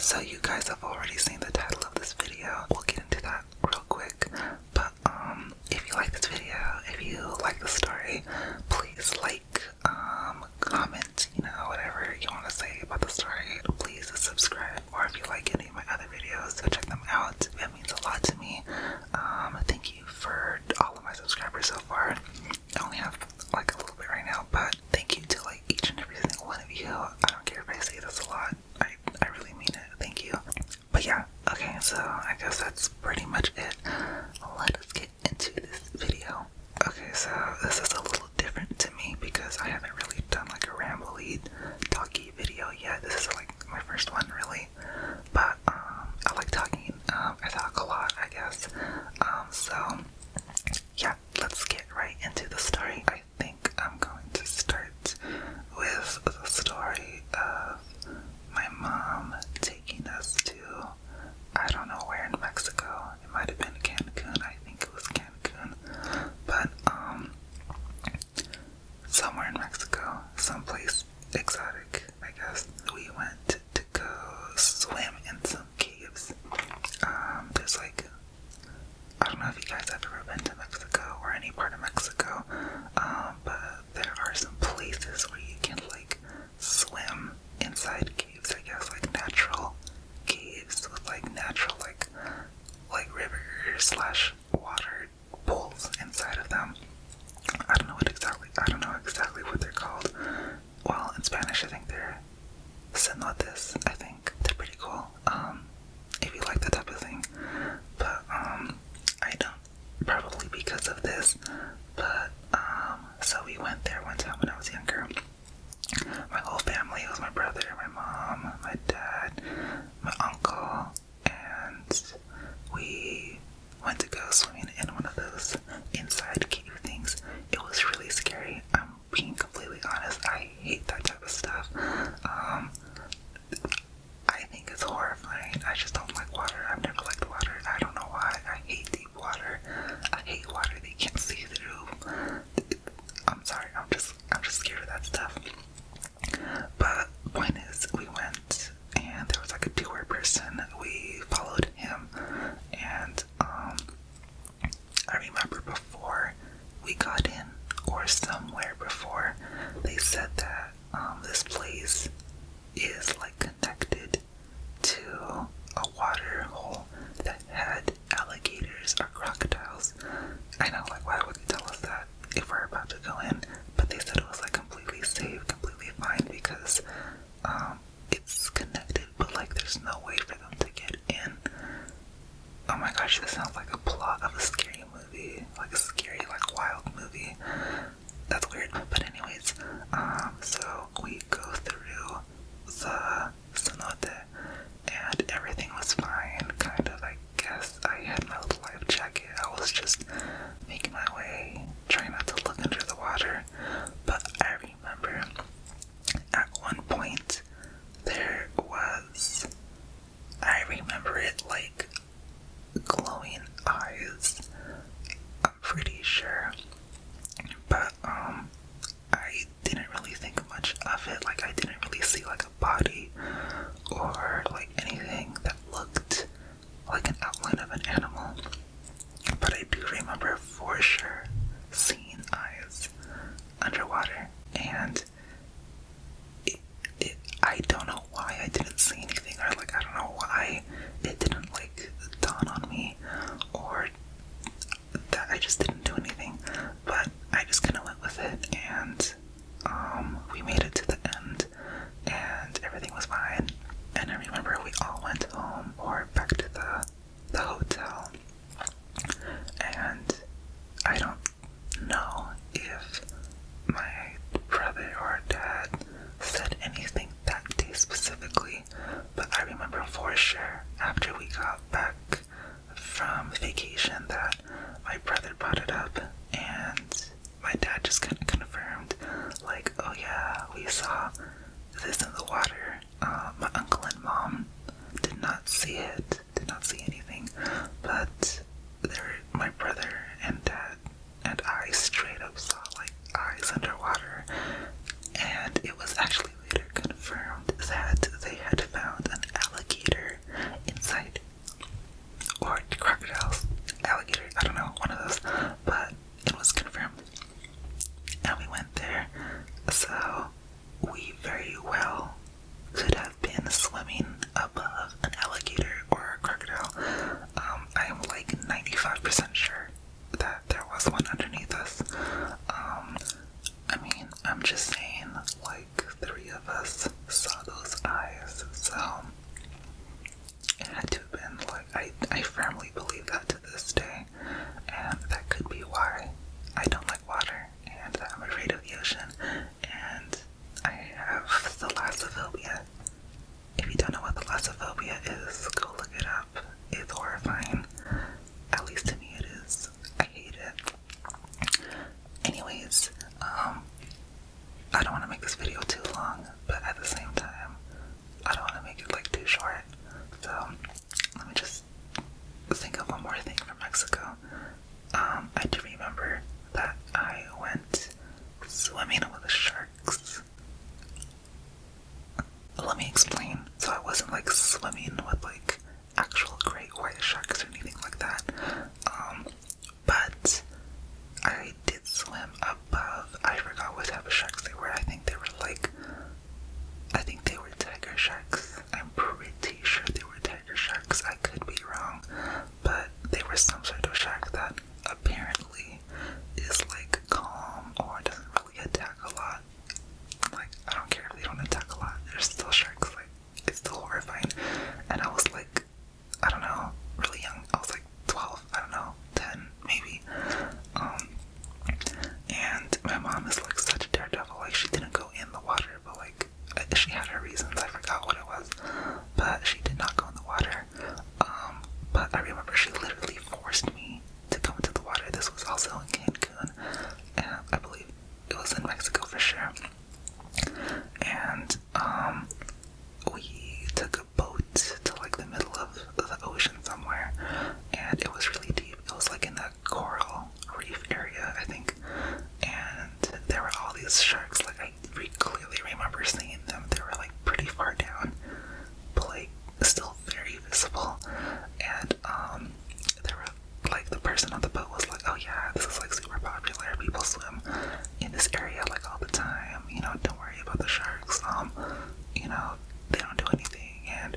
So you guys have already seen the title of this video. We'll get into that real quick. But if you like this video, if you like the story, please like, comment, whatever you want to say about the story. Please subscribe, or if you like any of my other videos, go check them out. It means a lot to me. Thank you for all of my subscribers so far. I only have like a little bit right now, but thank you to like each and every single one of you. I don't care if I say this a lot. I really mean it. Thank you. But yeah, okay, so I guess that's pretty much it. Let us get into this video. Okay, so this is a little different to me because I haven't really done like a rambly, talky video yet. This is like my first one really. But I like talking. I talk a lot, I guess. So yeah, let's get right into the story. I think I'm going to start with the story of my mom taking us to, I don't know where in Mexico. It might have been Cancun. I think it was Cancun. But somewhere in Mexico, someplace exotic, I guess. We went to go swim in some caves. There's like, I don't know if you guys have ever been to Mexico or any part of Mexico, but there are some places where you can like swim inside caves, I guess, like natural caves with like natural like rivers slash water pools inside of them. I don't know exactly what they're called. Well, in Spanish I think they're cenotes. I think they're pretty cool. If you like that type of thing. But I don't, probably because of this. But so we went there one time when I was younger. My whole family, it was my brother, my mom, my dad, my uncle, and we went to go swimming in one of those inside cave things. It was really scary. I'm being completely honest. I hate that type of stuff. I think it's horrifying. I just don't like water. I've never liked water. I don't know why. I hate deep water. I hate water that you can't see through. I'm sorry. I'm just scared of that stuff. But point is, we went and there was like a tour person. We followed him, and I remember before we got in, or somewhere before, they said that this place is like connected to a water hole that had alligators or crocodiles. I know, like, why would they tell us that if we're about to go in? But they said it was like completely safe, completely fine, because it's connected, but like there's no way for them to get in. Oh my gosh, this sounds like a plot of a scary movie, like a scary, like wild movie. That's weird. But anyways, so we go through the cenote and everything was fine, kind of. I guess I had my little life jacket. I was just making my way, trying not to look under the water. But I remember at one point there was, I remember it like glowing eyes. I'm pretty sure. But I didn't really think much of it. Like I didn't really see like a body or like anything that looked like an outline of an animal. But I do remember for sure seeing eyes underwater, and I don't know why I didn't see anything, or like I don't know why it didn't like dawn on me, or that I just didn't do anything. But I just kind of went with it, and we made it to the end, and everything was fine. And I remember we all went home, or back to the hotel, and I don't I do remember that I went swimming with the sharks. Let me explain. So I wasn't like swimming with like actual great white sharks or anything like that. But I did swim above. I forgot what type of sharks they were. I think they were tiger sharks. I'm pretty sure they were tiger sharks. I could be wrong, but they were some sort of shark that apparently is like calm or doesn't really attack a lot. Like, I don't care if they don't attack a lot. They're still sharks. Like, it's still horrifying. And I was like, I don't know, really young. I was like 12, I don't know, 10 maybe. And my mom is like such a daredevil. Like, she didn't go in the water, but like she had her reasons. I forgot what it was, but she did not go in the water. But I remember she literally forced me to go into the water. This was also in Cancun, and I believe it was in Mexico for sure. And we took a boat to like the middle of the ocean somewhere, and it was really deep. It was like in the coral reef area, I think. And there were all these sharks. Like, I clearly remember seeing them. They were like pretty far down, but like still very visible. And there were like, the person on the boat was like, oh yeah, this is like super popular. People swim in this area like all the time. You know, don't worry about the sharks. You know, they don't do anything. And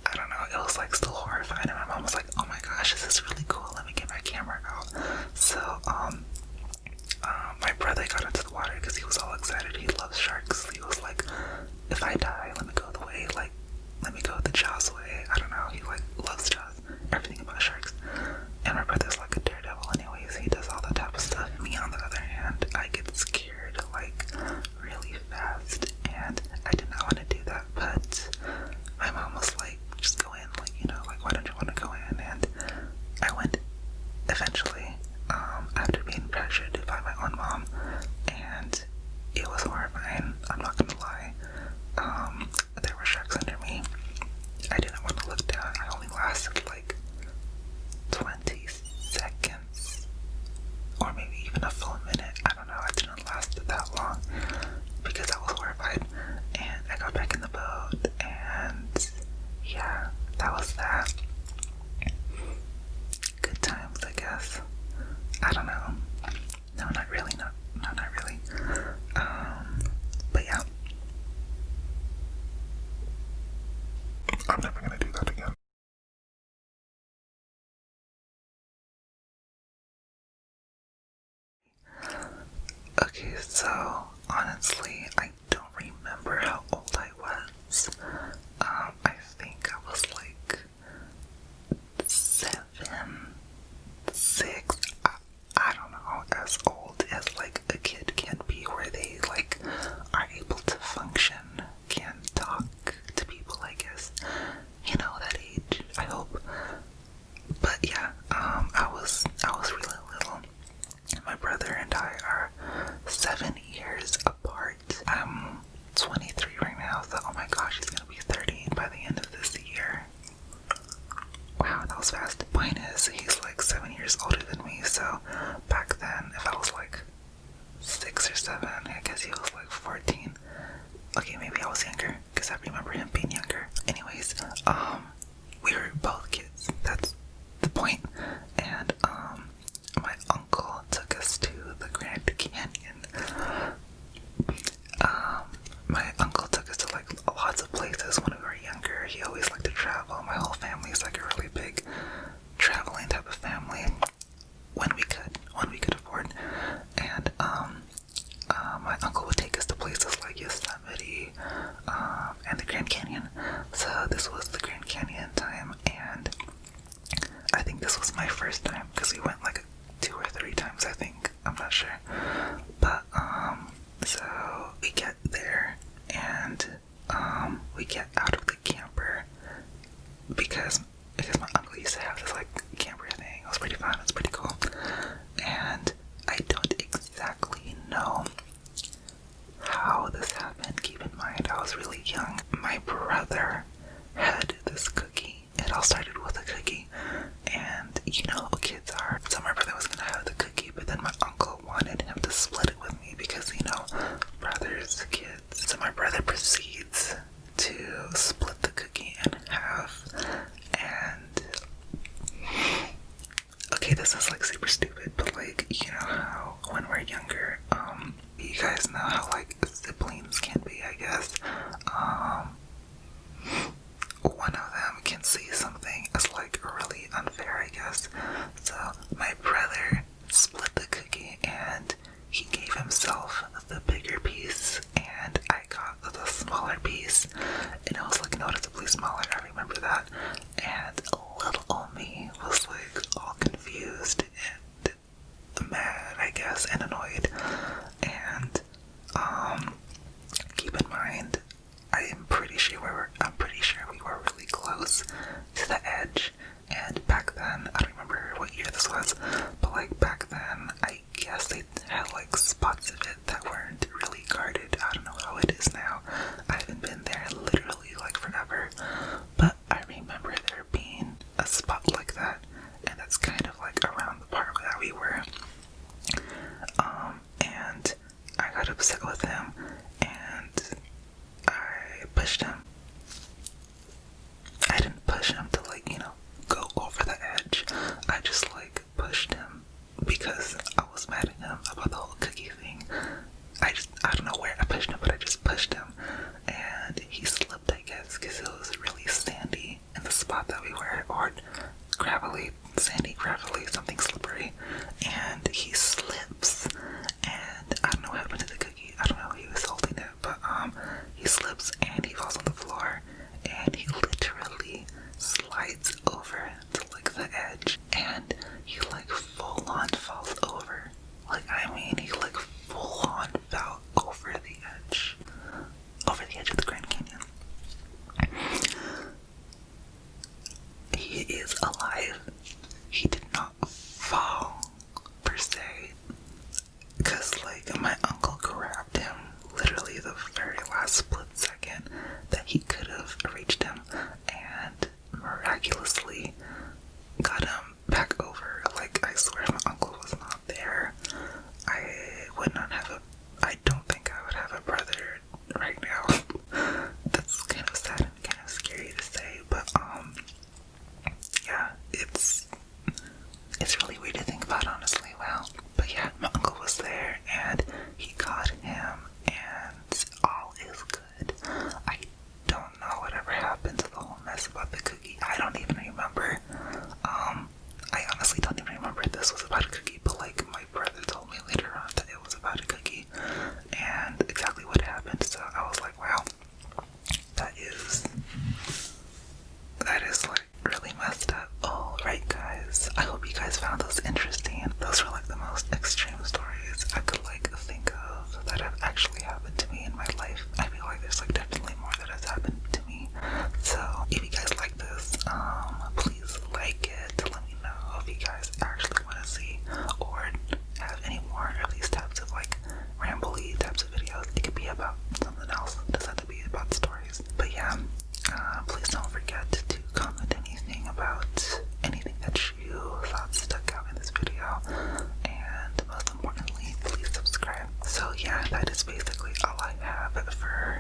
I don't know, it was like still horrifying. And my mom was like, oh my gosh, this is really cool. Let me get my camera out. So, my brother got into the water because he was all excited. He loves sharks. He was like, if I die, let me go the way, like, let me go the Jaws way. I don't know, he like loves Jaws, everything about sharks. And my brother's like a daredevil anyways. He does all that type of stuff. Me, on the other hand, I get scared like really fast, and I did not want to do that. But my mom was like, just go in, like, you know, like, why don't you want to go in? And I went eventually, after being pressured by my own mom, and it was horrifying. I'm not gonna lie. There were sharks under me. I didn't want to look down. I only lasted like 20 seconds, or maybe even a full minute. I don't know. I didn't last that long because I was horrified. And I got back in the boat, and yeah, that was that. Good times, I guess. I don't know. No, not really. No, not really. But yeah. I'm never gonna do that again. Okay, so honestly, I don't remember how old I was. I think I was like 7, 6. I don't know, as old as like a kid can be, where they like are able to function, can talk to people, I guess. You know, that age, I hope. But yeah, I was really little. My brother and I are 7 years apart. I'm 23 right now, so oh my gosh, he's gonna be 30 by the end of this year. Wow, that was fast. Point is, he's like 7 years older than me, so back then, if I was like 6 or 7, I guess he was like 14. Okay, maybe I was younger, because I remember him being younger. Anyways, we were both kids, that's the point. And, my uncle took us to the Grand Canyon. My uncle took us to like lots of places when we were younger. He always liked to travel. My whole family is like a really big traveling type of family. When we could afford. And my uncle would take us to places like Yosemite, and the Grand Canyon. So this was the Grand Canyon time, and I think this was my first time, because we went like 2 or 3 times, I think. I'm not sure. But, so we get there, and, we get out of the camper, because my uncle used to have this, like, camper thing. It was pretty fun. It's pretty cool. And I don't exactly know how this happened. Keep in mind, I was really young. My brother had this cookie. It all started with a cookie. And you know how kids are. Some are okay, this is like super stupid, but like, you know how when we're younger, you guys know how like siblings can be, I guess. One of them can see something as like really unfair, I guess. So my brother split the cookie and he gave himself the bigger piece and I got the smaller piece, and it was like noticeably smaller, I remember that. And little old me was like all confused and mad, I guess, and annoyed. And keep in mind, I'm pretty sure we were really close to the edge. And back then, I don't remember what year this was, but like back then, I guess they had like spots of it that weren't really guarded. I don't know how it is now. I haven't been there literally like forever, but I remember there being a spot like that, and that's kind of like around the part that we were. And I got upset with him, and I pushed him. I didn't push him to like, you know, go over the edge. I just like pushed him because I was mad at him about the whole cookie thing. I don't know where I pushed him, but I just pushed him, and he slipped, I guess, because it was really sandy in the spot that we were, or gravelly, sandy, gravelly, something slippery, and he slips, and I don't know what happened to the cookie. I don't know how he was holding it, but he slips and he falls on the floor, and he literally slides over to like the edge, and he like full on falls over. Like, I mean, he like full on fell over the edge of the Grand Canyon. He is alive. He did not fall per se, because like my uncle grabbed him literally the very last split second that he could have reached him, and miraculously got him back over. Like, I swear my uncle was not there, I don't think I would have a brother right now. That's kind of sad and kind of scary to say, but yeah, it's really weird to think about, honestly. Wow. But yeah, my uncle was there and he got him, and all is good. I don't know whatever happened to the whole mess about the cookie. I don't even remember. I honestly don't even remember if this was about a cookie, but like my brother told me later on that it was about a cookie and exactly what happened. So I was like, wow, that is like really messed up. Alright guys, I hope you guys found those interesting. Those were like the most extreme stories I could like think of that have actually happened to me in my life. I feel like there's like definitely more that has happened to me. So if you guys like this, please like it. Let me know if you guys actually want to see or have any more of these types of like rambly types of videos. It could be about something else. It doesn't have to be about stories. But yeah, please don't forget to comment anything about anything that you thought stuck out in this video, and most importantly, please subscribe. So yeah, that is basically all I have for